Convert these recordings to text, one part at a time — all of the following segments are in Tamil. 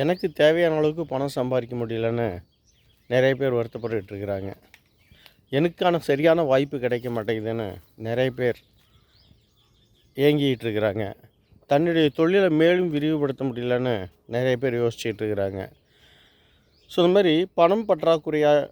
எனக்கு தேவையான அளவுக்கு பணம் சம்பாதிக்க முடியலன்னு நிறைய பேர் வருத்தப்பட்டுட்டு இருக்கிறாங்க. எனக்கான சரியான வாய்ப்பு கிடைக்க மாட்டேங்குதுன்னு நிறைய பேர் ஏங்கிட்டு இருக்கிறாங்க. தன்னுடைய தொழிலை மேலும் விரிவுபடுத்த முடியலன்னு நிறைய பேர் யோசிச்சுட்டு இருக்கிறாங்க. ஸோ இந்த மாதிரி பணம் பற்றாக்குறையாக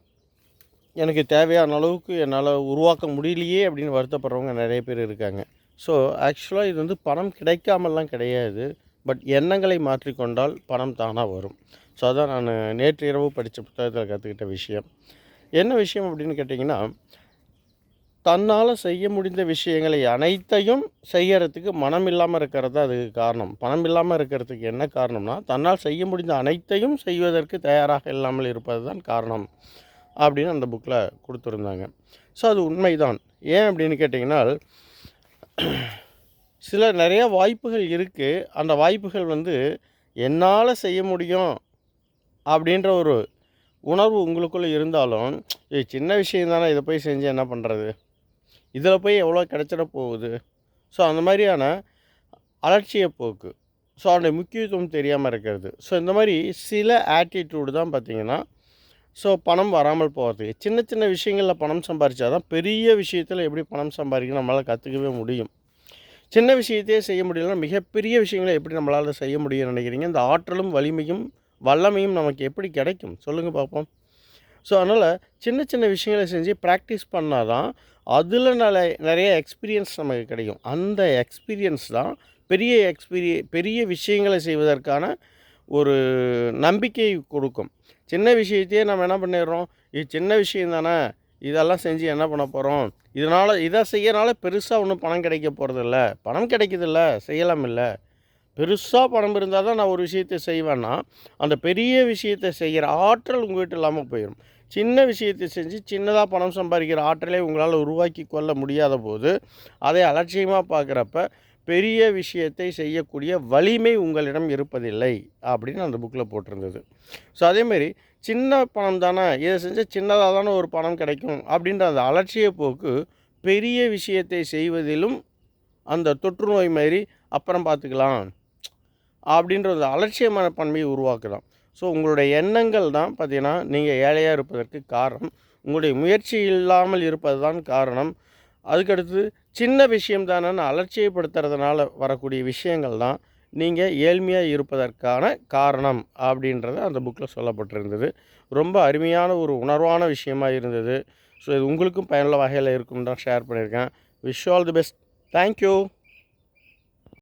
எனக்கு தேவையான அளவுக்கு என்னால் உருவாக்க முடியலையே அப்படின்னு வருத்தப்படுறவங்க நிறைய பேர் இருக்காங்க. ஸோ ஆக்சுவலாக இது வந்து பணம் கிடைக்காமலாம் கிடையாது. பட் எண்ணங்களை மாற்றிக்கொண்டால் பணம் தானாக வரும். ஸோ அதான் நான் நேற்று இரவு படித்த புத்தகத்தில் கற்றுக்கிட்ட விஷயம். என்ன விஷயம் அப்படின்னு கேட்டிங்கன்னா, தன்னால் செய்ய முடிந்த விஷயங்களை அனைத்தையும் செய்யறதுக்கு மனம் இல்லாமல் இருக்கிறது தான் அதுக்கு காரணம். பணம் இல்லாமல் இருக்கிறதுக்கு என்ன காரணம்னா, தன்னால் செய்ய முடிந்த அனைத்தையும் செய்வதற்கு தயாராக இல்லாமல் இருப்பது தான் காரணம் அப்படின்னு அந்த புக்கில் கொடுத்துருந்தாங்க. ஸோ அது உண்மைதான். ஏன் அப்படின்னு கேட்டிங்கன்னா, சில நிறைய வாய்ப்புகள் இருக்குது. அந்த வாய்ப்புகள் வந்து என்னால் செய்ய முடியும் அப்படின்ற ஒரு உணர்வு உங்களுக்குள்ளே இருந்தாலும், இது சின்ன விஷயம் தானே, இதை போய் செஞ்சு என்ன பண்ணுறது, இதில் போய் எவ்வளோ கிடச்சிட போகுது. ஸோ அந்த மாதிரியான அலட்சிய போக்கு. ஸோ அதோடைய முக்கியத்துவம் தெரியாமல் இருக்கிறது. ஸோ இந்த மாதிரி சில ஆட்டிடியூடு தான் பார்த்திங்கன்னா, ஸோ பணம் வராமல் போகிறதுக்கு. சின்ன சின்ன விஷயங்களில் பணம் சம்பாதிச்சா தான் பெரிய விஷயத்தில் எப்படி பணம் சம்பாதிக்கணும் நம்மளால் கற்றுக்கவே முடியும். சின்ன விஷயத்தையே செய்ய முடியலன்னா மிகப்பெரிய விஷயங்களை எப்படி நம்மளால் செய்ய முடியும்னு நினைக்கிறீங்க? இந்த ஆற்றலும் வலிமையும் வல்லமையும் நமக்கு எப்படி கிடைக்கும் சொல்லுங்கள் பார்ப்போம். ஸோ அதனால் சின்ன சின்ன விஷயங்களை செஞ்சு ப்ராக்டிஸ் பண்ணால் தான் அதில் நிறைய எக்ஸ்பீரியன்ஸ் நமக்கு கிடைக்கும். அந்த எக்ஸ்பீரியன்ஸ் தான் பெரிய விஷயங்களை செய்வதற்கான ஒரு நம்பிக்கை கொடுக்கும். சின்ன விஷயத்தையே நம்ம என்ன பண்ணிடுறோம், இது சின்ன விஷயம் தானே, இதெல்லாம் செஞ்சு என்ன பண்ண போகிறோம், இதை செய்யறனால பெருசாக ஒன்றும் பணம் கிடைக்க போகிறதில்ல, பணம் கிடைக்குதில்ல செய்யலாம் இல்லை, பெருசாக பணம் இருந்தால் தான் நான் ஒரு விஷயத்தை செய்வேன்னா அந்த பெரிய விஷயத்தை செய்கிற ஆற்றல் உங்கள்கிட்ட இல்லாமல் போயிடும். சின்ன விஷயத்தை செஞ்சு சின்னதாக பணம் சம்பாதிக்கிற ஆற்றலை உங்களால் உருவாக்கி கொள்ள முடியாத போது அதை அலட்சியமாக பார்க்குறப்ப பெரிய விஷயத்தை செய்யக்கூடிய வலிமை உங்களிடம் இருப்பதில்லை அப்படின்னு அந்த புக்கில் போட்டிருந்தது. ஸோ அதேமாரி சின்ன பணம் தானே, இதை செஞ்சால் சின்னதாக தானே ஒரு பணம் கிடைக்கும் அப்படின்ற அந்த அலட்சிய போக்கு பெரிய விஷயத்தை செய்வதிலும் அந்த தொற்று நோய் மாதிரி அப்புறம் பார்த்துக்கலாம் அப்படின்ற ஒரு அலட்சியமான பன்மையை உருவாக்குதான். ஸோ உங்களுடைய எண்ணங்கள் தான் பார்த்திங்கன்னா நீங்கள் ஏழையாக இருப்பதற்கு காரணம். உங்களுடைய முயற்சி இல்லாமல் இருப்பது தான் காரணம். அதுக்கடுத்து சின்ன விஷயம் தானேன்னு அலட்சியப்படுத்துறதுனால வரக்கூடிய விஷயங்கள் தான் நீங்கள் ஏழ்மையாக இருப்பதற்கான காரணம் அப்படின்றத அந்த புக்கில் சொல்லப்பட்டிருந்தது. ரொம்ப அருமையான ஒரு உணர்வான விஷயமாக இருந்தது. ஸோ இது உங்களுக்கும் பயனுள்ள வகையில் இருக்குன்னு தான் ஷேர் பண்ணியிருக்கேன். Wish all the best. Thank you.